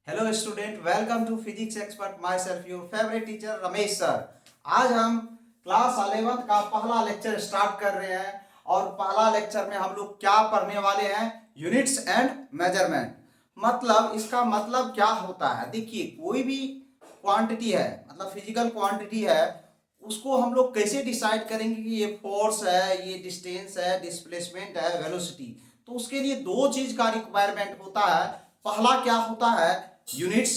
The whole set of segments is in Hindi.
Hello student, welcome to physics expert myself your favourite teacher Ramesh sir. आज हम क्लास 11th का पहला लेक्चर स्टार्ट कर रहे हैं और पहला लेक्चर में हम लोग क्या पढ़ने वाले हैं, यूनिट्स एंड मेजरमेंट। मतलब इसका मतलब क्या होता है। देखिए, कोई भी क्वांटिटी है, मतलब फिजिकल क्वांटिटी है, उसको हम लोग कैसे डिसाइड करेंगे कि ये फोर्स है, ये डिस्टेंस है, डिस्प्लेसमेंट है, वेलोसिटी। तो उसके लिए दो चीज का रिक्वायरमेंट होता है। पहला क्या होता है, यूनिट्स,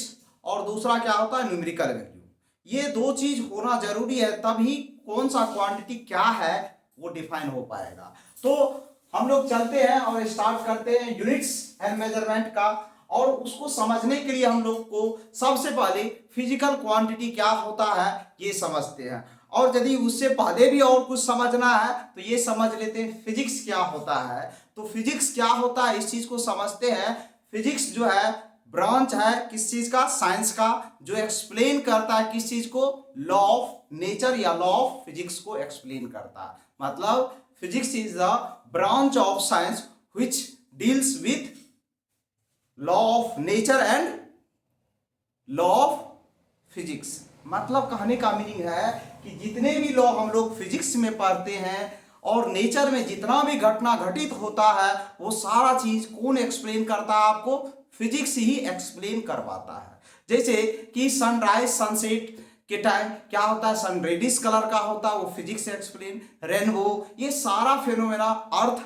और दूसरा क्या होता है, न्यूमेरिकल वैल्यू। ये दो चीज होना जरूरी है, तभी कौन सा क्वांटिटी क्या है वो डिफाइन हो पाएगा। तो हम लोग चलते हैं और स्टार्ट करते हैं यूनिट्स एंड मेजरमेंट का। और उसको समझने के लिए हम लोग को सबसे पहले फिजिकल क्वांटिटी क्या होता है ये समझते हैं, और यदि उससे पहले भी और कुछ समझना है तो ये समझ लेते हैं फिजिक्स क्या होता है। तो फिजिक्स क्या होता है इस चीज को समझते हैं। फिजिक्स जो है ब्रांच है किस चीज का, साइंस का, जो एक्सप्लेन करता है किस चीज को, लॉ ऑफ नेचर या लॉ ऑफ फिजिक्स को एक्सप्लेन करता है। मतलब physics is the branch of science which deals with law of nature and law of physics. मतलब कहने का मीनिंग है कि जितने भी लॉ हम लोग फिजिक्स में पढ़ते हैं और नेचर में जितना भी घटना घटित होता है वो सारा चीज कौन एक्सप्लेन करता है, आपको फिजिक्स ही एक्सप्लेन करवाता है। जैसे कि सनराइज सनसेट के टाइम क्या होता है, सन रेडिश कलर का होता है, वो फिजिक्स एक्सप्लेन। रेनबो, ये सारा फिनोमेना अर्थ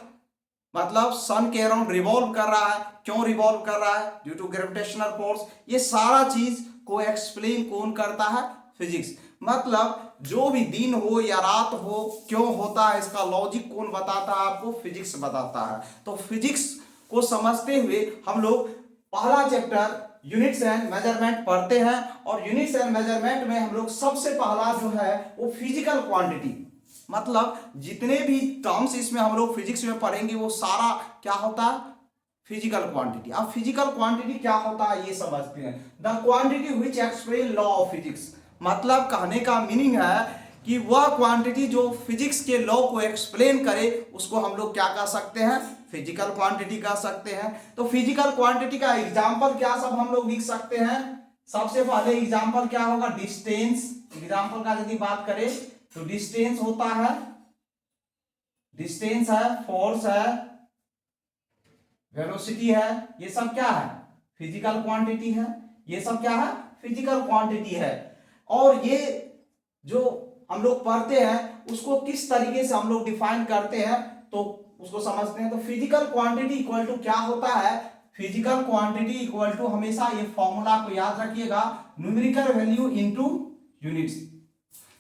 मतलब सन के अराउंड रिवॉल्व कर रहा है। क्यों रिवॉल्व कर रहा है, ड्यू टू ग्रेविटेशनल फोर्स। ये सारा चीज को एक्सप्लेन कौन करता है, फिजिक्स। मतलब जो भी दिन हो या रात हो क्यों होता है इसका लॉजिक कौन बताता है, आपको फिजिक्स बताता है। तो फिजिक्स को समझते हुए हम लोग पहला चैप्टर यूनिट्स एंड मेजरमेंट पढ़ते हैं। और यूनिट्स एंड मेजरमेंट में हम लोग सबसे पहला जो है वो फिजिकल क्वांटिटी, मतलब जितने भी टर्म्स इसमें हम लोग फिजिक्स में पढ़ेंगे वो सारा क्या होता है, फिजिकल क्वांटिटी। अब फिजिकल क्वांटिटी क्या होता है ये समझते हैं। The quantity which explain law of physics. मतलब कहने का मीनिंग है कि वह क्वांटिटी जो फिजिक्स के लॉ को एक्सप्लेन करे उसको हम लोग क्या कह सकते हैं, फिजिकल क्वांटिटी कह सकते हैं। तो फिजिकल क्वांटिटी का एग्जांपल क्या सब हम लोग लिख सकते हैं। सबसे पहले एग्जांपल क्या होगा, डिस्टेंस। एग्जांपल का यदि बात करें तो डिस्टेंस होता है, डिस्टेंस है, फोर्स है, वेलोसिटी है, ये सब क्या है, फिजिकल क्वांटिटी है। ये सब क्या है, फिजिकल क्वांटिटी है। और ये जो हम लोग पढ़ते हैं उसको किस तरीके से हम लोग डिफाइन करते हैं तो उसको समझते हैं। तो फिजिकल क्वांटिटी इक्वल टू क्या होता है, फिजिकल क्वांटिटी इक्वल टू, हमेशा ये फॉर्मूला को याद रखिएगा, न्यूमेरिकल वैल्यू इनटू यूनिट्स।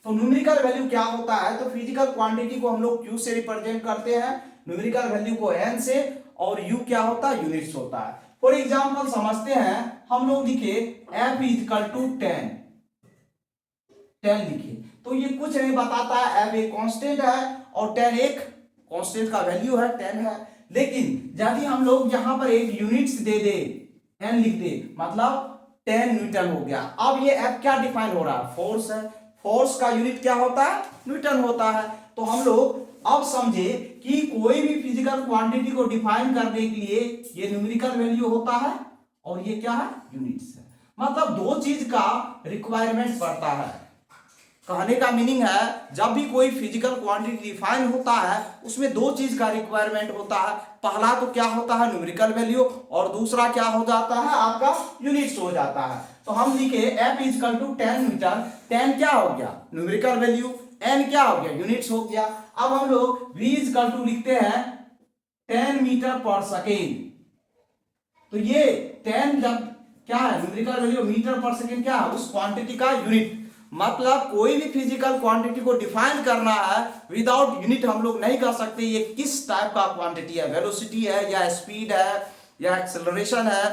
तो न्यूमेरिकल वैल्यू क्या होता है, तो फिजिकल क्वांटिटी को हम लोग Q से रिप्रेजेंट करते हैं, न्यूमेरिकल वैल्यू को N से, और U क्या होता है, यूनिट्स होता है। फॉर एग्जांपल समझते हैं, हम लोग लिखे F इक्वल टू 10 लिखे। तो ये कुछ नहीं बताता है, F एक कांस्टेंट है और 10 एक कांस्टेंट का वैल्यू है, 10 है। लेकिन यदि हम लोग यहां पर एक यूनिट्स दे दे, N लिख दे, मतलब 10 न्यूटन हो गया। अब ये F क्या डिफाइन हो रहा है, फोर्स है। फोर्स का यूनिट क्या होता है, न्यूटन होता है। तो हम लोग अब समझे कि कोई भी फिजिकल क्वांटिटी को डिफाइन करने के लिए ये न्यूमेरिकल वैल्यू होता है और ये क्या है, यूनिट्स है। मतलब दो चीज का रिक्वायरमेंट पड़ता है। कहने का मीनिंग है जब भी कोई फिजिकल क्वांटिटी डिफाइन होता है उसमें दो चीज का रिक्वायरमेंट होता है। पहला तो क्या होता है, न्यूमेरिकल वैल्यू, और दूसरा क्या हो जाता है, आपका यूनिट्स हो जाता है। तो हम लिखे F इक्वल टू 10 न्यूटन। 10 क्या हो गया, न्यूमेरिकल वैल्यू, N क्या हो गया, यूनिट्स हो गया। अब हम लोग V इक्वल टू लिखते हैं 10 मीटर पर सेकेंड। तो ये 10 जब क्या है, न्यूमेरिकल वैल्यू, मीटर पर सेकेंड क्या है, उस क्वांटिटी का यूनिट। मतलब कोई भी फिजिकल क्वांटिटी को डिफाइन करना है विदाउट यूनिट हम लोग नहीं कर सकते ये किस टाइप का क्वांटिटी है, वेलोसिटी है या स्पीड है या एक्सेलरेशन है।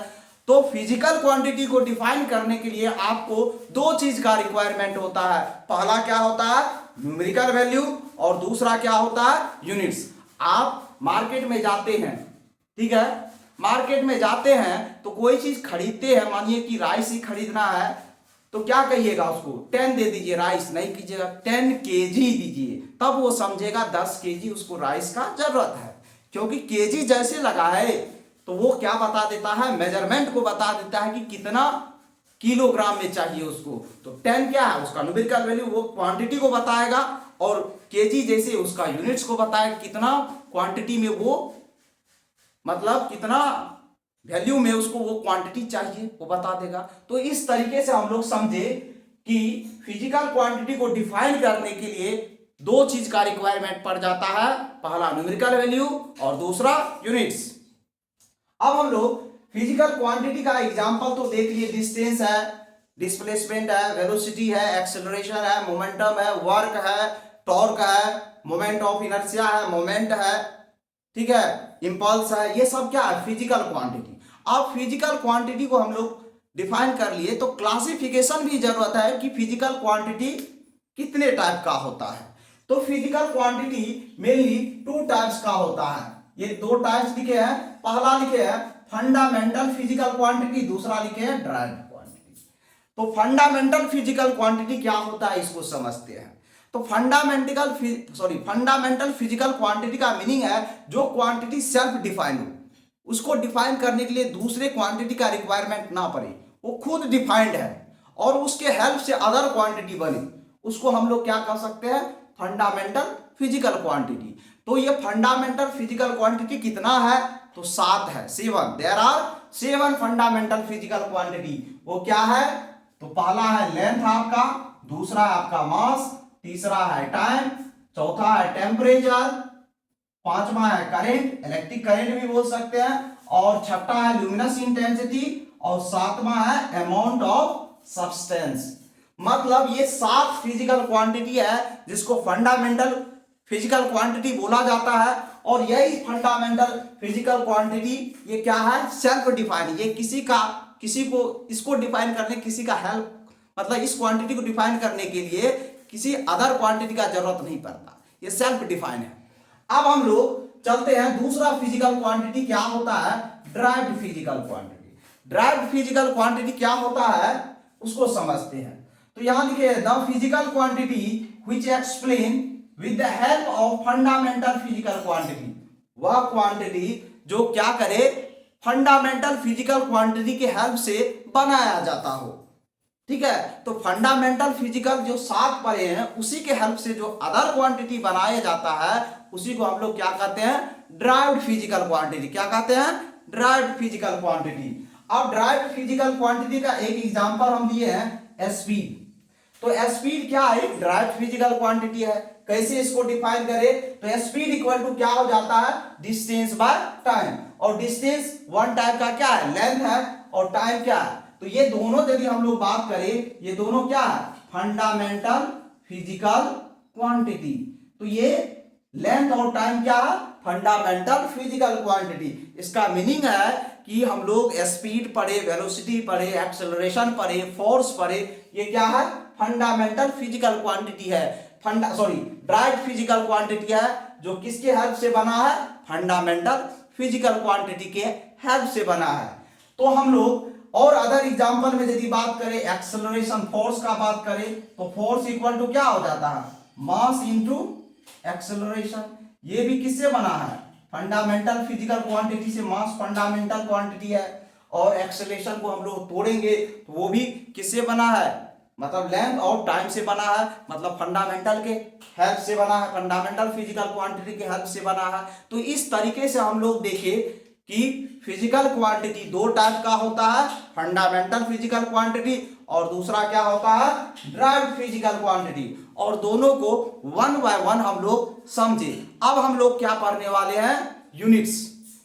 तो फिजिकल क्वांटिटी को डिफाइन करने के लिए आपको दो चीज का रिक्वायरमेंट होता है। पहला क्या होता है, न्यूमेरिकल वैल्यू, और दूसरा क्या होता है, यूनिट्स। आप मार्केट में जाते हैं, ठीक है, मार्केट में जाते हैं तो कोई चीज खरीदते हैं, मानिए कि राइस ही खरीदना है, तो क्या कहिएगा उसको, 10 दे दीजिए, राइस नहीं कीजिएगा, 10 केजी दीजिए, तब वो समझेगा 10 केजी उसको राइस का जरूरत है। क्योंकि केजी जैसे लगा है तो वो क्या बता देता है, मेजरमेंट को बता देता है कि कितना किलोग्राम में चाहिए उसको। तो 10 क्या है उसका न्यूमेरिकल वैल्यू, वो क्वांटिटी को बताएगा, और केजी जैसे उसका यूनिट्स को बताएगा, कितना क्वांटिटी में वो मतलब कितना वैल्यू में उसको वो क्वांटिटी चाहिए वो बता देगा। तो इस तरीके से हम लोग समझे कि फिजिकल क्वांटिटी को डिफाइन करने के लिए दो चीज का रिक्वायरमेंट पड़ जाता है, पहला न्यूमेरिकल वैल्यू और दूसरा यूनिट्स। अब हम लोग फिजिकल क्वांटिटी का एग्जांपल तो देख लिए, डिस्टेंस है, डिस्प्लेसमेंट है, वेलोसिटी है, एक्सेलरेशन है, मोमेंटम है, वर्क है, टॉर्क है, मोमेंट ऑफ इनर्शिया है, मोमेंट है, ठीक है, इंपल्स है, ये सब क्या है फिजिकल क्वांटिटी। अब फिजिकल क्वांटिटी को हम लोग डिफाइन कर लिए, तो क्लासिफिकेशन भी जरूरत है कि फिजिकल क्वांटिटी कितने टाइप का होता है। तो फिजिकल क्वांटिटी मेनली 2 टाइप्स का होता है, ये 2 टाइप्स लिखे हैं। पहला लिखे हैं फंडामेंटल फिजिकल क्वांटिटी, दूसरा लिखे हैं ड्राइव्ड क्वांटिटी। तो फंडामेंटल फिजिकल क्वांटिटी क्या होता है इसको समझते हैं। तो फंडामेंटल फिजिकल क्वांटिटी का मीनिंग है जो क्वांटिटी सेल्फ डिफाइन हो, उसको डिफाइन करने के लिए दूसरे क्वांटिटी का रिक्वायरमेंट ना पड़े, वो खुद डिफाइंड है और उसके हेल्प से अदर क्वांटिटी बने, उसको हम लोग क्या कह सकते हैं, फंडामेंटल फिजिकल क्वांटिटी। तो ये फंडामेंटल फिजिकल क्वांटिटी कितना है, तो 7 है, 7। There are 7 fundamental physical quantity. वो क्या है, तो पहला है लेंथ आपका, दूसरा है आपका मास, तीसरा है टाइम, चौथा है टेम्परेचर, पांचवा है करंट, इलेक्ट्रिक करंट भी बोल सकते हैं, और छठा है ल्यूमिनस इंटेंसिटी, और सातवां है अमाउंट ऑफ सब्सटेंस। मतलब ये 7 फिजिकल क्वांटिटी है जिसको फंडामेंटल फिजिकल क्वांटिटी बोला जाता है। और यही फंडामेंटल फिजिकल क्वांटिटी ये क्या है, सेल्फ डिफाइन, ये किसी को इसको डिफाइन करने किसी का हेल्प, मतलब इस क्वांटिटी को डिफाइन करने के लिए किसी अदर क्वांटिटी का जरूरत नहीं पड़ता, ये सेल्फ डिफाइन है। अब हम लोग चलते हैं दूसरा फिजिकल क्वांटिटी क्या होता है, derived physical quantity. Derived physical quantity क्या होता है उसको समझते हैं। तो यहां लिखे the physical quantity which explain with the help of fundamental physical quantity, वह क्वांटिटी जो क्या करे, फंडामेंटल फिजिकल क्वांटिटी के हेल्प से बनाया जाता हो, ठीक है। तो फंडामेंटल फिजिकल जो 7 पढ़े हैं उसी के हेल्प से जो अदर क्वांटिटी बनाया जाता है उसी को हम लोग क्या कहते हैं, ड्राइव्ड फिजिकल क्वांटिटी। क्या कहते हैं, ड्राइव्ड फिजिकल क्वांटिटी। अब ड्राइव्ड फिजिकल क्वांटिटी का एक एग्जांपल हम लिए हैं स्पीड। तो स्पीड क्या है, ड्राइव्ड फिजिकल क्वांटिटी है। कैसे इसको डिफाइन करें, तो स्पीड इक्वल टू क्या हो जाता है, डिस्टेंस बाय टाइम। और डिस्टेंस वन टाइप का क्या है, लेंथ है, और टाइम क्या है, तो ये दोनों यदि हम लोग बात करें, ये दोनों क्या है, फंडामेंटल फिजिकल क्वांटिटी। तो ये लेंथ और टाइम क्या है, फंडामेंटल फिजिकल क्वांटिटी। इसका मीनिंग है कि हम लोग स्पीड पढ़े, वेलोसिटी पढ़े, एक्सेलरेशन पढ़े, फोर्स पढ़े, ये क्या है, फंडामेंटल फिजिकल क्वांटिटी है। ड्राइव्ड फिजिकल क्वांटिटी है जो किसके हेल्प से बना है, फंडामेंटल फिजिकल क्वांटिटी के हेल्प से बना है। तो हम लोग और अदर एग्जांपल में यदि बात करें, एक्सेलरेशन फोर्स का बात करें, तो फोर्स इक्वल टू क्या हो जाता है, मास इनटू एक्सेलरेशन। ये भी किससे बना है, फंडामेंटल फिजिकल क्वांटिटी से। मास फंडामेंटल क्वांटिटी है, और एक्सेलरेशन को हम लोग तोड़ेंगे तो वो भी किससे बना है, मतलब लेंथ और टाइम से बना है, मतलब फंडामेंटल के हेल्प से बना है, फंडामेंटल फिजिकल क्वांटिटी के हेल्प से बना है। तो इस तरीके से हम लोग देखें कि फिजिकल क्वांटिटी 2 टाइप का होता है, फंडामेंटल फिजिकल क्वांटिटी और दूसरा क्या होता है, ड्राइव्ड फिजिकल क्वांटिटी। और दोनों को 1 बाय 1 हम लोग समझे। अब हम लोग क्या पढ़ने वाले हैं, यूनिट्स।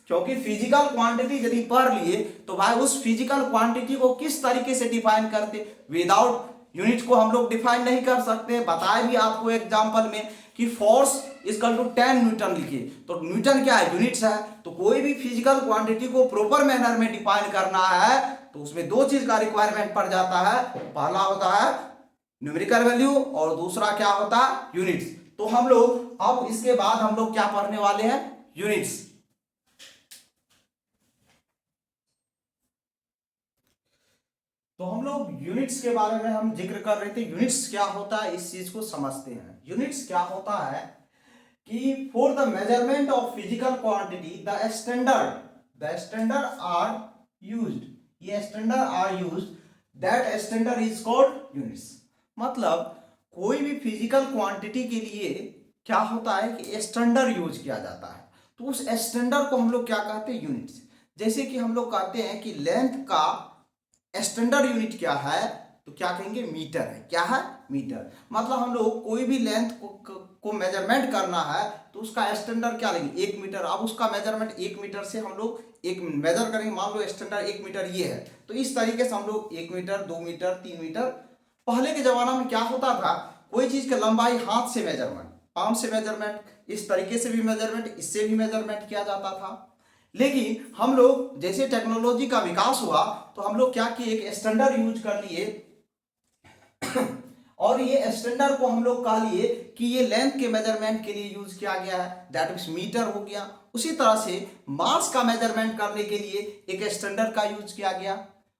क्योंकि फिजिकल क्वांटिटी यदि पढ़ लिए तो भाई उस फिजिकल क्वांटिटी को किस तरीके से डिफाइन करते, विदाउट यूनिट को हम लोग डिफाइन नहीं कर सकते। बताए भी आपको एग्जांपल में कि फोर्स इक्वल टू 10 न्यूटन लिखिए, तो न्यूटन क्या है, यूनिट्स है। तो कोई भी फिजिकल क्वांटिटी को प्रॉपर मैनर में डिफाइन करना है तो उसमें 2 चीज का रिक्वायरमेंट पड़ जाता है, पहला होता है न्यूमेरिकल वैल्यू और दूसरा क्या होता है, यूनिट्स। तो हम लोग अब इसके बाद हम लोग क्या पढ़ने वाले हैं, यूनिट्स। तो हम लोग यूनिट्स के बारे में हम जिक्र कर रहे थे, यूनिट्स क्या होता है इस चीज को समझते हैं। यूनिट्स क्या होता है कि for the measurement of physical quantity the standard the standard are used, ये standard are used, that standard is called units. मतलब कोई भी फिजिकल क्वांटिटी के लिए क्या होता है कि स्टैंडर्ड यूज किया जाता है, तो उस स्टैंडर्ड को हम लोग क्या कहते हैं, यूनिट्स। जैसे कि हम लोग कहते हैं कि लेंथ का स्टैंडर्ड यूनिट क्या है, तो क्या कहेंगे, मीटर है। क्या है, मीटर। मतलब हम लोग कोई भी लेंथ को मेजरमेंट करना है तो उसका स्टैंडर्ड क्या लेंगे, 1 मीटर। अब उसका मेजरमेंट 1 मीटर से हम लोग एक मेजर करेंगे, मान लो स्टैंडर्ड 1 मीटर ये है, तो इस तरीके से हम लोग 1 मीटर, 2 मीटर, 3 मीटर। पहले के जमाना में क्या होता था, कोई चीज की लंबाई हाथ से मेजरमेंट, पाम से मेजरमेंट, इस तरीके से भी मेजरमेंट, इससे भी मेजरमेंट किया जाता था। लेकिन हम लोग जैसे टेक्नोलॉजी का विकास हुआ तो हम लोग क्या किए, एक स्टैंडर्ड यूज कर लिए और ये स्टैंडर्ड को हम लोग कह लिए कि ये लेंथ के मेजरमेंट के लिए यूज किया गया है, दैट मींस मीटर हो गया। उसी तरह से मास का मेजरमेंट करने के लिए एक स्टैंडर्ड का यूज किया गया,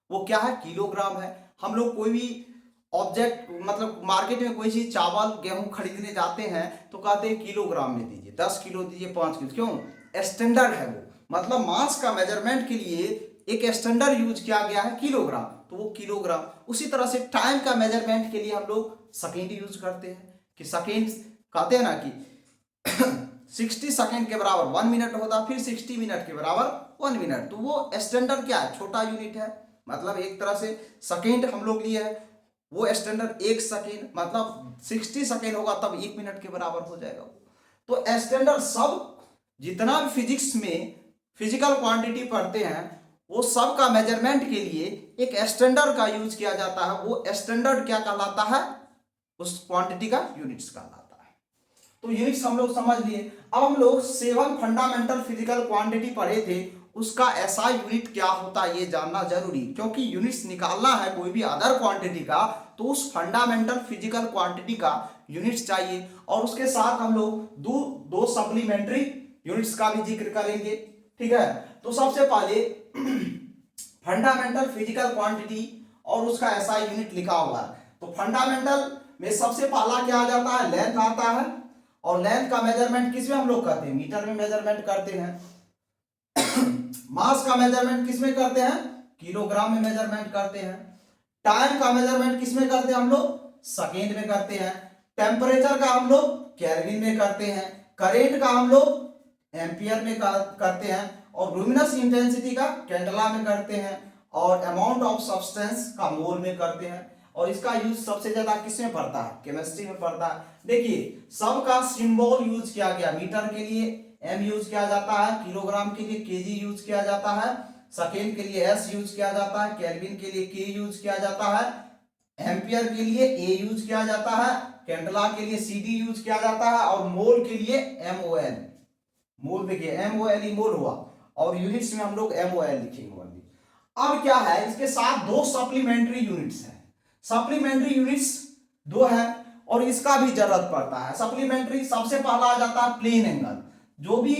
वो क्या है, किलोग्राम है। हम लोग कोई भी ऑब्जेक्ट, मतलब मार्केट में कोई चीज चावल गेहूं खरीदने जाते हैं तो कहते हैं किलोग्राम में दीजिए, 10 किलो दीजिए, 5 किलो, क्यों, स्टैंडर्ड है वो। मतलब मास का मेजरमेंट के लिए एक स्टैंडर्ड यूज किया गया है, किलोग्राम, तो वो किलोग्राम। उसी तरह से टाइम का मेजरमेंट के लिए हम लोग सेकेंड यूज करते हैं, कि सेकेंड कहते हैं ना कि 60 सेकेंड के बराबर 1 मिनट होता, फिर 60 मिनट के बराबर 1 मिनट, तो वो स्टैंडर्ड क्या है, छोटा यूनिट है। मतलब एक तरह से सेकेंड हम लोग लिए है, वो स्टैंडर्ड 1 सेकेंड, मतलब 60 सेकेंड होगा तब 1 मिनट के बराबर हो जाएगा। तो स्टैंडर्ड सब जितना भी फिजिक्स में फिजिकल क्वांटिटी पढ़ते हैं वो सब का मेजरमेंट के लिए एक स्टैंडर्ड का यूज किया जाता है। वो स्टैंडर्ड क्या कहलाता है, उस क्वांटिटी का यूनिट्स कहलाता है। तो यूनिट्स हम लोग समझ लिए। अब हम लोग 7 फंडामेंटल फिजिकल क्वांटिटी पढ़े थे, उसका ऐसा यूनिट क्या होता है ये जानना जरूरी, क्योंकि यूनिट्स निकालना है कोई भी अदर क्वांटिटी का तो उस फंडामेंटल फिजिकल क्वांटिटी का यूनिट्स चाहिए। और उसके साथ हम लोग दो सप्लीमेंट्री यूनिट्स का भी जिक्र करेंगे, ठीक है। तो सबसे पहले फंडामेंटल फिजिकल क्वांटिटी और उसका ऐसा यूनिट लिखा हुआ है। तो फंडामेंटल में सबसे पहला क्या आ जाता है, लेंथ आता है। और लेंथ का मेजरमेंट किस में हम लोग करते हैं, मीटर में मेजरमेंट करते हैं। मास का मेजरमेंट किस में करते हैं, किलोग्राम में मेजरमेंट करते हैं। टाइम का मेजरमेंट किस में करते हैं हम लोग, सेकेंड में करते हैं। टेम्परेचर का हम लोग केल्विन में करते हैं। करेंट का हम लोग एम्पियर में करते हैं। और लुमिनस इंटेंसिटी का कैंडला में करते हैं। और अमाउंट ऑफ सब्सटेंस का मोल में करते हैं। और इसका यूज सबसे ज्यादा किसमें पड़ता है, केमिस्ट्री में पड़ता है। देखिए सबका सिंबल यूज किया गया, मीटर के लिए एम यूज किया जाता है, किलोग्राम के लिए केजी यूज किया जाता है, सेकेंड के लिए एस यूज किया जाता है, केल्विन के लिए के यूज किया जाता है, एम्पियर के लिए ए यूज किया जाता है, कैंडला के लिए सीडी यूज किया जाता है, और मोल के लिए एमओएल। मोल देखिए एमओएल ही मोल हुआ, और यूनिट्स में हम लोग एमओएल लिखेंगे। अब क्या है, इसके साथ दो सप्लीमेंट्री यूनिट्स हैं। सप्लीमेंट्री यूनिट्स दो है और इसका भी जरूरत पड़ता है। सप्लीमेंट्री सबसे पहला आ जाता है प्लेन एंगल। जो भी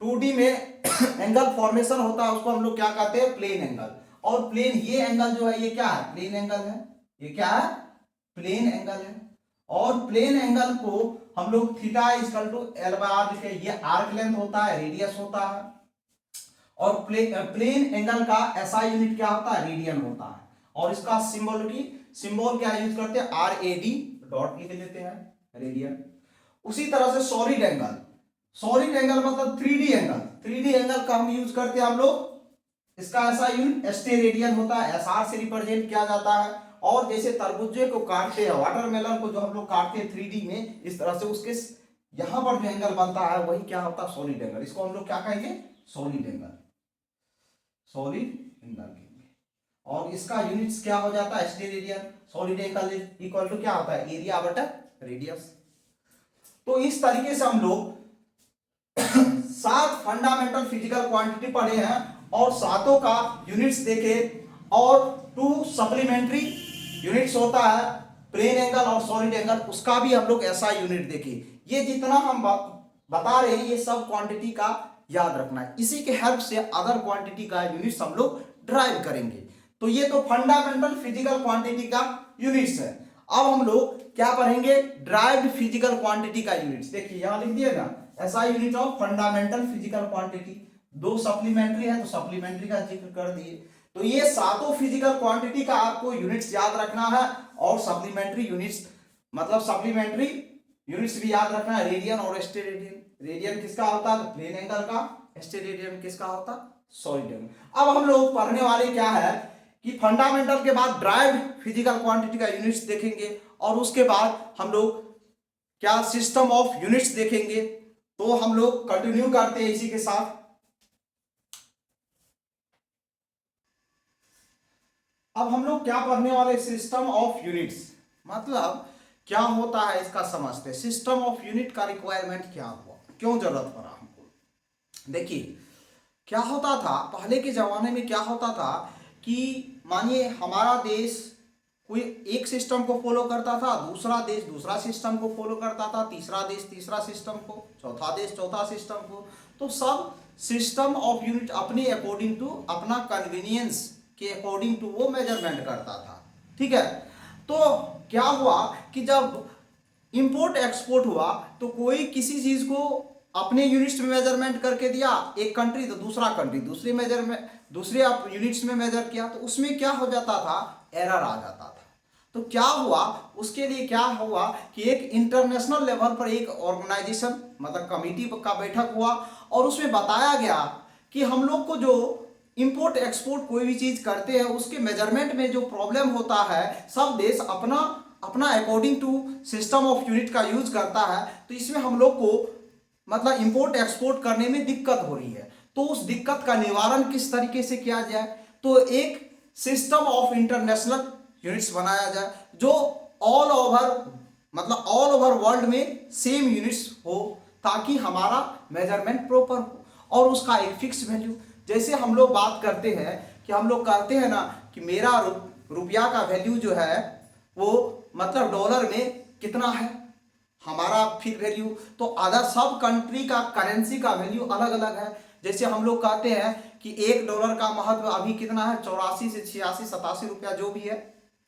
2D में एंगल फॉर्मेशन होता है उसको हम लोग क्या कहते हैं, प्लेन एंगल। और प्लेन ये एंगल जो है ये क्या है, प्लेन एंगल है। ये क्या है, प्लेन एंगल है। और प्लेन एंगल को हम लोग theta equal to L by R लिखे। ये आर्क लेंथ होता है, रेडियस होता है। और प्लेन एंगल का एसआई यूनिट क्या होता है, रेडियन होता है। और इसका सिंबल क्या यूज करते हैं, आर ए डी डॉट लिख लेते हैं, रेडियन। उसी तरह से सॉलिड एंगल मतलब 3D एंगल। 3D एंगल का हम यूज करते हैं हम लोग, इसका ऐसा यूनिट एसटी रेडियन होता है, एसआर से रिप्रेजेंट किया जाता है। और जैसे तरबूजे को काटते हैं, वाटरमेलन को जो हम लोग काटते हैं 3D में, इस तरह से उसके यहां पर जो एंगल बनता है वही क्या होता है, सॉलिड एंगल। इसको हम लोग क्या कहेंगे, सॉलिड एंगल कहेंगे। और इसका यूनिट्स क्या हो जाता है, steradian. Solid angle equal to क्या होता है, एरिया बटा रेडियस। तो इस तरीके से हम लोग 7 फंडामेंटल फिजिकल क्वांटिटी पढ़े हैं और सातों का यूनिट्स देखे। और 2 सप्लीमेंट्री यूनिट्स होता है, प्लेन एंगल और सॉलिड एंगल, उसका भी हम लोग ऐसा यूनिट देखे। ये जितना हम बता रहे हैं ये सब क्वांटिटी का याद रखना है। इसी के हेल्प से अदर क्वांटिटी का यूनिट्स हम लोग ड्राइव करेंगे। तो ये तो फंडामेंटल फिजिकल क्वांटिटी का यूनिट्स है। अब हम लोग क्या पढ़ेंगे, ड्राइव्ड फिजिकल क्वांटिटी का यूनिट्स। देखिए यहां लिख दिएगा, ऐसा unit of fundamental physical quantity 2 supplementary है तो सप्लीमेंट्री का जिक्र कर दिए। तो ये सातों फिजिकल क्वांटिटी का आपको यूनिट्स याद रखना है और सप्लीमेंट्री यूनिट्स मतलब सप्लीमेंट्री यूनिट्स भी याद रखना है, रेडियन और स्टेरेडियन। रेडियन किसका होता है? प्लेन एंगल का। स्टेरेडियन किसका होता है? Solid angle. अब हम लोग पढ़ने वाले क्या है कि फंडामेंटल के बाद ड्राइव्ड फिजिकल क्वांटिटी का यूनिट्स देखेंगे और उसके बाद हम लोग क्या सिस्टम ऑफ यूनिट्स देखेंगे। तो हम लोग कंटिन्यू करते हैं इसी के साथ। अब हम लोग क्या पढ़ने वाले? सिस्टम ऑफ यूनिट्स मतलब क्या होता है इसका समझते हैं। सिस्टम ऑफ यूनिट का रिक्वायरमेंट क्या हुआ, क्यों जरूरत पड़ा हमको। देखिए क्या होता था पहले के जमाने में, क्या होता था कि मानिए हमारा देश कोई एक सिस्टम को फॉलो करता था, दूसरा देश दूसरा सिस्टम को फॉलो करता था, तीसरा देश तीसरा सिस्टम को, चौथा देश चौथा सिस्टम को। तो सब सिस्टम ऑफ यूनिट अपने अकॉर्डिंग टू, अपना कन्वीनियंस के अकॉर्डिंग टू वो मेजरमेंट करता था। ठीक है। तो क्या हुआ कि जब इंपोर्ट एक्सपोर्ट हुआ तो कोई किसी चीज को अपने यूनिट्स में मेजरमेंट करके दिया एक कंट्री, तो दूसरा कंट्री दूसरे मेजरमेंट दूसरे आप यूनिट्स में मेजर किया, तो उसमें क्या हो जाता था? एरर आ जाता था। तो क्या हुआ उसके लिए? क्या हुआ कि एक इंटरनेशनल लेवल पर एक ऑर्गेनाइजेशन मतलब कमिटी का बैठक हुआ और उसमें बताया गया कि हम लोग को जो इंपोर्ट एक्सपोर्ट कोई भी चीज करते हैं उसके मेजरमेंट में जो प्रॉब्लम होता है, सब देश अपना अपना according to system of unit का यूज करता है, तो इसमें हम लोग को मतलब इंपोर्ट एक्सपोर्ट करने में दिक्कत हो रही है। तो उस दिक्कत का निवारण किस तरीके से किया जाए? तो एक सिस्टम ऑफ इंटरनेशनल यूनिट्स बनाया जाए जो ऑल ओवर मतलब ऑल ओवर वर्ल्ड में सेम यूनिट्स हो, ताकि हमारा मेजरमेंट प्रॉपर हो और उसका एक फिक्स वैल्यू। जैसे हम लोग बात करते हैं कि हम लोग कहते हैं ना कि मेरा रुपया का वैल्यू जो है वो मतलब डॉलर में कितना है, हमारा फिर वैल्यू। तो अदर सब कंट्री का करेंसी का वैल्यू अलग अलग है। जैसे हम लोग कहते हैं कि $1 का महत्व अभी कितना है? 84 से 86 87 रुपया जो भी है,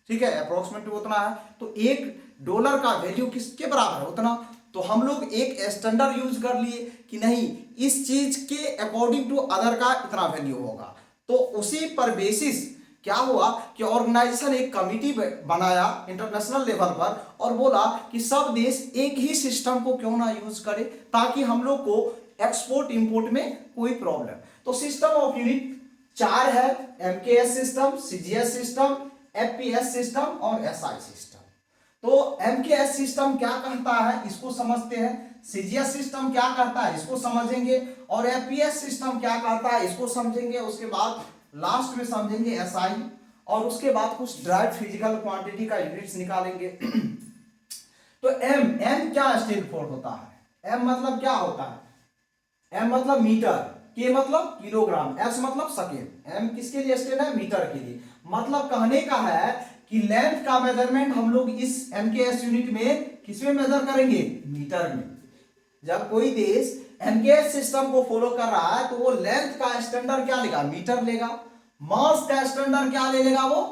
ठीक है, अप्रोक्सीमेटली उतना है। तो $1 का वैल्यू किसके बराबर है? उतना। तो हम लोग एक स्टैंडर्ड यूज कर लिए कि नहीं इस चीज के अकॉर्डिंग टू अदर का इतना वैल्यू होगा। तो उसी पर बेसिस क्या हुआ कि ऑर्गेनाइजेशन एक कमिटी बनाया इंटरनेशनल लेवल पर और बोला कि सब देश एक ही सिस्टम को क्यों ना यूज करे, ताकि हम लोग को एक्सपोर्ट इंपोर्ट में कोई प्रॉब्लम। तो सिस्टम ऑफ यूनिट 4 है, MKS system, CGS system, FPS system और एसआई सिस्टम। तो एमकेएस सिस्टम क्या कहता है इसको समझते हैं, सीजीएस सिस्टम क्या कहता है इसको समझेंगे, और एफपीएस सिस्टम क्या कहता है इसको समझेंगे। उसके बाद लास्ट में समझेंगे एसआई, और उसके बाद कुछ ड्राइव फिजिकल क्वांटिटी का यूनिट्स निकालेंगे। तो एम एम क्या स्टैंड फॉर होता है? एम मतलब क्या होता है? एम मतलब मीटर, के मतलब किलोग्राम, एस मतलब सेकेंड। एम किसके लिए स्टैंड है? मीटर के लिए। मतलब कहने का है कि लेंथ का मेजरमेंट हम लोग इस एमकेएस यूनिट में किसमें मेजर करेंगे? मीटर में। जब कोई देश एमकेएस सिस्टम को फॉलो कर रहा है तो वो लेंथ का स्टैंडर्ड क्या लेगा? मीटर लेगा। मास का स्टैंडर्ड क्या ले लेगा? वो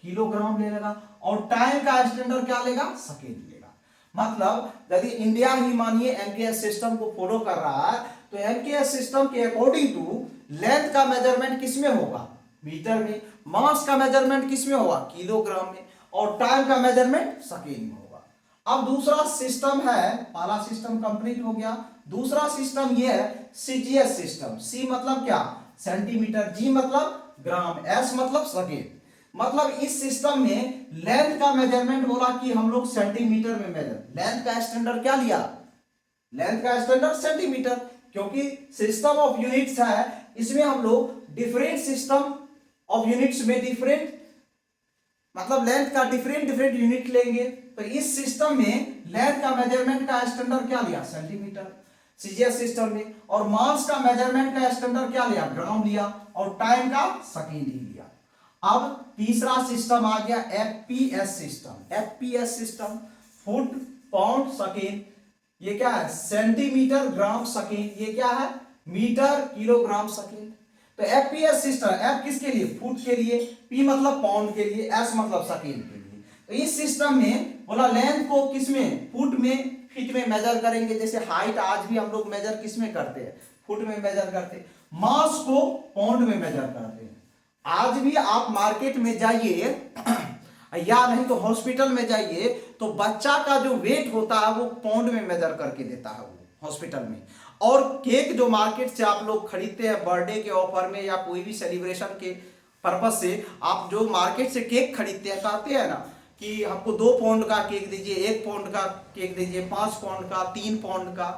किलोग्राम ले लेगा। और टाइम का स्टैंडर्ड क्या लेगा? सेकेंड लेगा। मतलब यदि इंडिया ही मानिए एमकेएस सिस्टम को फॉलो कर रहा है तो एमकेएस सिस्टम के अकॉर्डिंग टू लेंथ का मेजरमेंट किसमें होगा? मीटर में। मास का मेजरमेंट किसमें होगा? किलोग्राम में। और टाइम का मेजरमेंट सेकेंड में होगा। अब दूसरा सिस्टम है, पहला सिस्टम कंप्लीट हो गया। दूसरा सिस्टम ये है सीजीएस सिस्टम। सी मतलब क्या? सेंटीमीटर, जी मतलब ग्राम, एस मतलब सेकेंड। मतलब इस सिस्टम में लेंथ का मेजरमेंट बोला कि हम लोग सेंटीमीटर में मेजर, लेंथ का स्टैंडर्ड क्या लिया? लेंथ का स्टैंडर्ड सेंटीमीटर, क्योंकि सिस्टम ऑफ यूनिट्स है इसमें हम लोग डिफरेंट सिस्टम ऑफ यूनिट्स में डिफरेंट मतलब लेंथ का डिफरेंट डिफरेंट यूनिट लेंगे। तो इस सिस्टम में लेंथ का मेजरमेंट का स्टैंडर्ड क्या लिया? सेंटीमीटर सीजीएस सिस्टम में। और मास का मेजरमेंट का स्टैंडर्ड क्या लिया? ग्राम लिया। और टाइम का सेकेंड ही लिया। अब तीसरा सिस्टम आ गया FPS system. FPS system foot pound second, ये क्या है? सेंटीमीटर ग्राम सेकेंड, ये क्या है? Metre kilogram second. तो एफपीएस सिस्टम, एफ किसके लिए? फुट के लिए, पी मतलब पाउंड के लिए, एस मतलब सेकेंड के लिए। तो इस सिस्टम में बोला लेंथ को किसमें? फुट में, फीट में मेजर करेंगे। जैसे हाइट आज भी हम लोग मेजर किसमें करते हैं? फुट में मेजर करते हैं। मास को पाउंड में मेजर करते हैं। आज भी आप मार्केट में जाइए या नहीं तो हॉस्पिटल में जाइए तो बच्चा का जो वेट होता है वो पाउंड में मेजर करके देता है वो हॉस्पिटल में। और केक जो मार्केट से आप लोग खरीदते हैं बर्थडे के ऑफर में या कोई भी सेलिब्रेशन के पर्पज से, आप जो मार्केट से केक खरीदते हैं कहते हैं ना कि हमको 2 पाउंड का केक दीजिए, 1 पाउंड का केक दीजिए, 5 पाउंड का, 3 पाउंड का।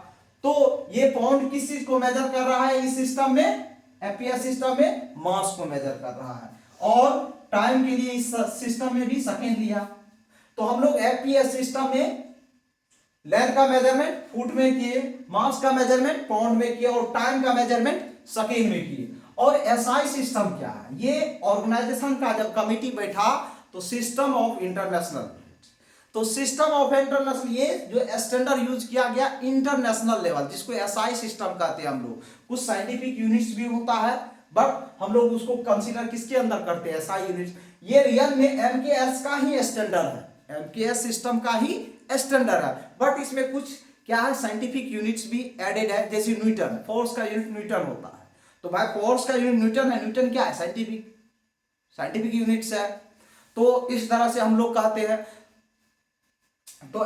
तो ये पाउंड किस चीज को मेजर कर रहा है इस सिस्टम में, एपीएस सिस्टम में मास को मेजर कर रहा है। और टाइम के लिए इस सिस्टम में भी सेकेंड लिया। तो हम लोग एपीएस सिस्टम में लेंथ का मेजरमेंट फुट में किए, मास का मेजरमेंट पाउंड में किया और टाइम का मेजरमेंट सेकेंड में किए। और एसआई सिस्टम क्या है, ये ऑर्गेनाइजेशन का जब कमिटी बैठा तो सिस्टम ऑफ इंटरनेशनल, तो सिस्टम ऑफ इंटरनेशनल ये जो स्टैंडर्ड यूज किया गया इंटरनेशनल लेवल, जिसको एसआई सिस्टम कहते हैं हम लोग। कुछ साइंटिफिक यूनिट्स भी होता है बट हम लोग उसको कंसीडर किसके अंदर करते हैं, एसआई यूनिट्स। ये रियल में एमकेएस का ही स्टैंडर्ड है, एमकेएस सिस्टम का ही स्टैंडर्ड है, बट इसमें कुछ क्या है साइंटिफिक यूनिट्स भी एडेड है। जैसे न्यूटन, फोर्स का यूनिट न्यूटन होता है, तो भाई फोर्स का यूनिट न्यूटन है, न्यूटन क्या है साइंटिफिक यूनिट्स है। तो इस तरह से हम लोग कहते हैं। तो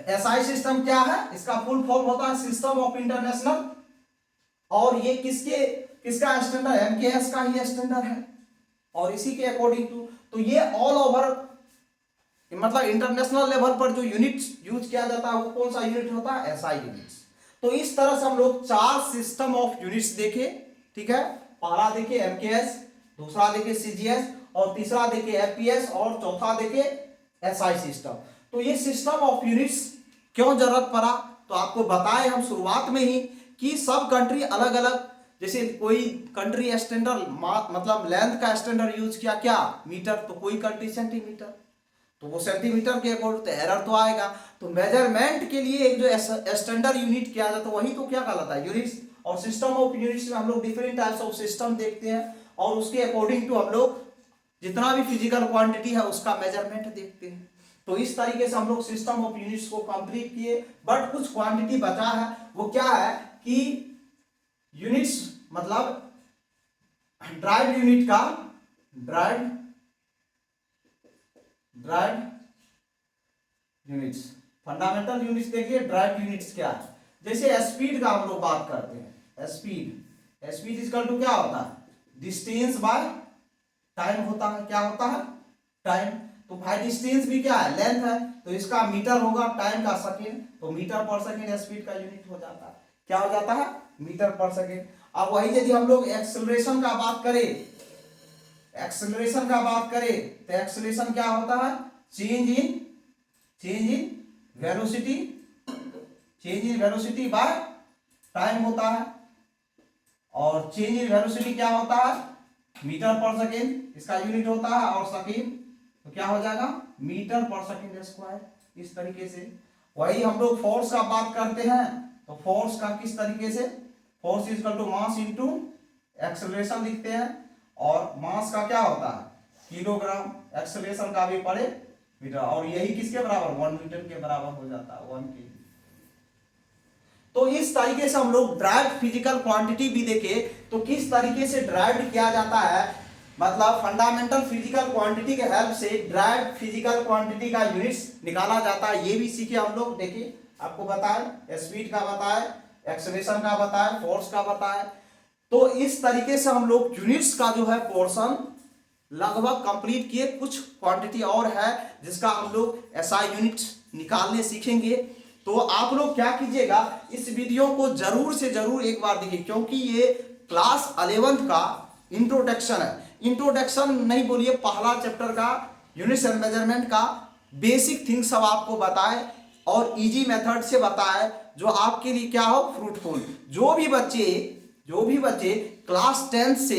एसआई सिस्टम क्या है, इसका फुल फॉर्म होता है सिस्टम ऑफ इंटरनेशनल, और ये किसका स्टैंडर्ड है, एमकेएस का ही स्टैंडर्ड है। और इसी के अकॉर्डिंग टू, तो ये ऑल ओवर मतलब इंटरनेशनल लेवल पर जो यूनिट्स यूज किया जाता है वो कौन सा यूनिट होता है, एसआई यूनिट्स। तो इस तरह से हम लोग 4 सिस्टम ऑफ यूनिट्स देखे, ठीक है। पहला देखे एमकेएस, दूसरा देखे सीजीएस, और तीसरा देखे एपीएस, और चौथा देखे एसआई सिस्टम। तो ये सिस्टम ऑफ यूनिट्स क्यों जरूरत पड़ा, तो आपको बताए हम शुरुआत में ही कि सब कंट्री अलग अलग, जैसे कोई कंट्री स्टैंडर्ड मतलब लेंथ का स्टैंडर्ड यूज किया क्या, मीटर, तो कोई कंट्री सेंटीमीटर, तो वो सेंटीमीटर के अकॉर्डिंग तो एरर तो आएगा। तो मेजरमेंट के लिए एक जो स्टैंडर्ड यूनिट किया जाता है वही तो क्या कहलाता है, यूनिट्स। और सिस्टम ऑफ यूनिट्स में हम लोग डिफरेंट टाइप्स ऑफ सिस्टम देखते हैं, और उसके अकॉर्डिंग टू हम लोग जितना भी फिजिकल क्वांटिटी है उसका मेजरमेंट देखते हैं। तो इस तरीके से हम लोग सिस्टम ऑफ यूनिट्स को कंप्लीट किए। बट कुछ क्वांटिटी बचा है, वो क्या है कि यूनिट्स मतलब ड्राइव यूनिट का ड्राइव यूनिट्स, फंडामेंटल यूनिट्स देखिए ड्राइव यूनिट्स क्या है। जैसे स्पीड का हम लोग बात करते हैं, स्पीड इक्वल टू क्या होता है, डिस्टेंस बाय टाइम होता है। क्या होता है, टाइम। तो भाई डिस्टेंस भी क्या है, लेंथ है, तो इसका मीटर होगा, टाइम का सेकेंड, तो मीटर पर सेकेंड स्पीड का यूनिट हो जाता है। क्या हो जाता है, मीटर पर सेकेंड। अब वही यदि हम लोग एक्सेलरेशन का बात करें तो एक्सेलरेशन क्या होता है, change in velocity by time होता है। और चेंज इन वेलोसिटी क्या होता है, मीटर पर सेकेंड इसका यूनिट होता है, और सेकेंड तो क्या हो जाएगा, मीटर पर सेकेंड स्क्वायर। इस तरीके से वही हम लोग फोर्स का बात करते हैं, तो फोर्स का किस तरीके से, force is equal to mass into acceleration लिखते हैं। और मास का क्या होता है, किलोग्राम, एक्सेलरेशन का भी पड़े मीटर, और यही किसके बराबर, 1 न्यूटन के बराबर हो जाता है, 1 kg। तो इस तरीके से हम लोग ड्राइव फिजिकल क्वांटिटी भी देखे, तो किस तरीके से ड्राइव किया जाता है, मतलब फंडामेंटल फिजिकल क्वांटिटी के हेल्प से ड्राइव फिजिकल क्वांटिटी का यूनिट्स निकाला जाता है, ये भी सीखे हम लोग। देखिए आपको बताए, स्पीड का बताए, एक्सेलरेशन का बताए, फोर्स का बताए। तो इस तरीके से हम लोग यूनिट्स का जो है पोर्शन लगभग कंप्लीट किए। कुछ क्वांटिटी और है जिसका हम लोग एसआई यूनिट्स निकालने सीखेंगे। तो आप लोग क्या कीजिएगा, इस वीडियो को जरूर से जरूर एक बार देखिए, क्योंकि ये क्लास 11th का इंट्रोडक्शन है। इंट्रोडक्शन नहीं बोलिए, पहला चैप्टर का यूनिट्स एंड मेजरमेंट का बेसिक थिंग्स सब आपको बताए और इजी मेथड से बताए, जो आपके लिए क्या हो, फ्रूटफुल। जो भी बच्चे क्लास 10 से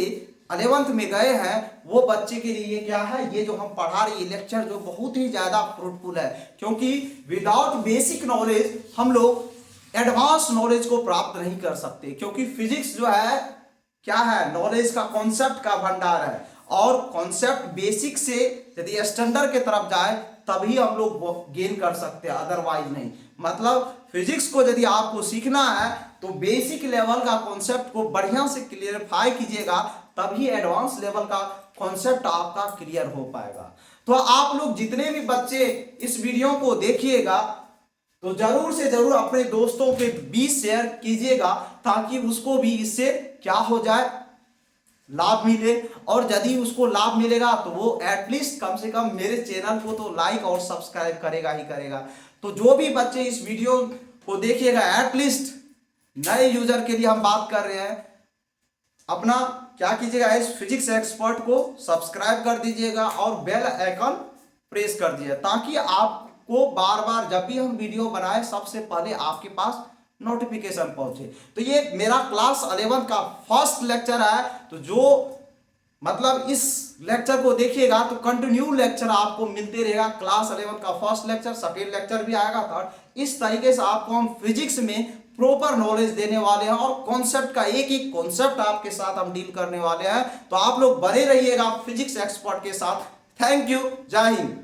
11th में गए हैं वो बच्चे के लिए क्या है, ये जो हम पढ़ा रहे लेक्चर जो बहुत ही ज्यादा फ्रूटफुल है। क्योंकि विदाउट बेसिक नॉलेज हम लोग एडवांस नॉलेज को प्राप्त नहीं कर सकते। क्योंकि फिजिक्स जो है क्या है, नॉलेज का कॉन्सेप्ट का भंडार है, और कॉन्सेप्ट बेसिक से यदि स्टैंडर्ड के तरफ जाए तभी हम लोग गेन कर सकते हैं, अदरवाइज नहीं। मतलब फिजिक्स को यदि आपको सीखना है तो बेसिक लेवल का कॉन्सेप्ट को बढ़िया से क्लियरिफाई कीजिएगा, तभी एडवांस लेवल का कॉन्सेप्ट आपका क्लियर हो पाएगा। तो आप लोग जितने भी बच्चे इस वीडियो को देखिएगा तो जरूर से जरूर अपने दोस्तों के बीच शेयर कीजिएगा, ताकि उसको भी इससे क्या हो जाए, लाभ मिले। और यदि उसको लाभ मिलेगा तो वो एटलीस्ट कम से कम मेरे चैनल को तो लाइक और सब्सक्राइब करेगा ही करेगा। तो जो भी बच्चे इस वीडियो को देखिएगा, एटलीस्ट नए यूजर के लिए हम बात कर रहे हैं, अपना क्या कीजिएगा, इस फिजिक्स एक्सपर्ट को सब्सक्राइब कर दीजिएगा और बेल आइकन प्रेस कर दीजिए, ताकि आपको बार बार जब भी हम वीडियो बनाए सबसे पहले आपके पास नोटिफिकेशन पहुंचे। तो ये मेरा क्लास 11 का फर्स्ट लेक्चर है, तो जो मतलब इस लेक्चर को देखिएगा तो कंटिन्यू लेक्चर आपको मिलते रहेगा। क्लास 11 का फर्स्ट लेक्चर, सेकेंड लेक्चर भी आएगा, थर्ड, इस तरीके से आपको हम फिजिक्स में प्रॉपर नॉलेज देने वाले हैं और कॉन्सेप्ट का एक एक कॉन्सेप्ट आपके साथ हम डील करने वाले हैं। तो आप लोग बने रहिएगा फिजिक्स एक्सपर्ट के साथ। थैंक यू, जय हिंद।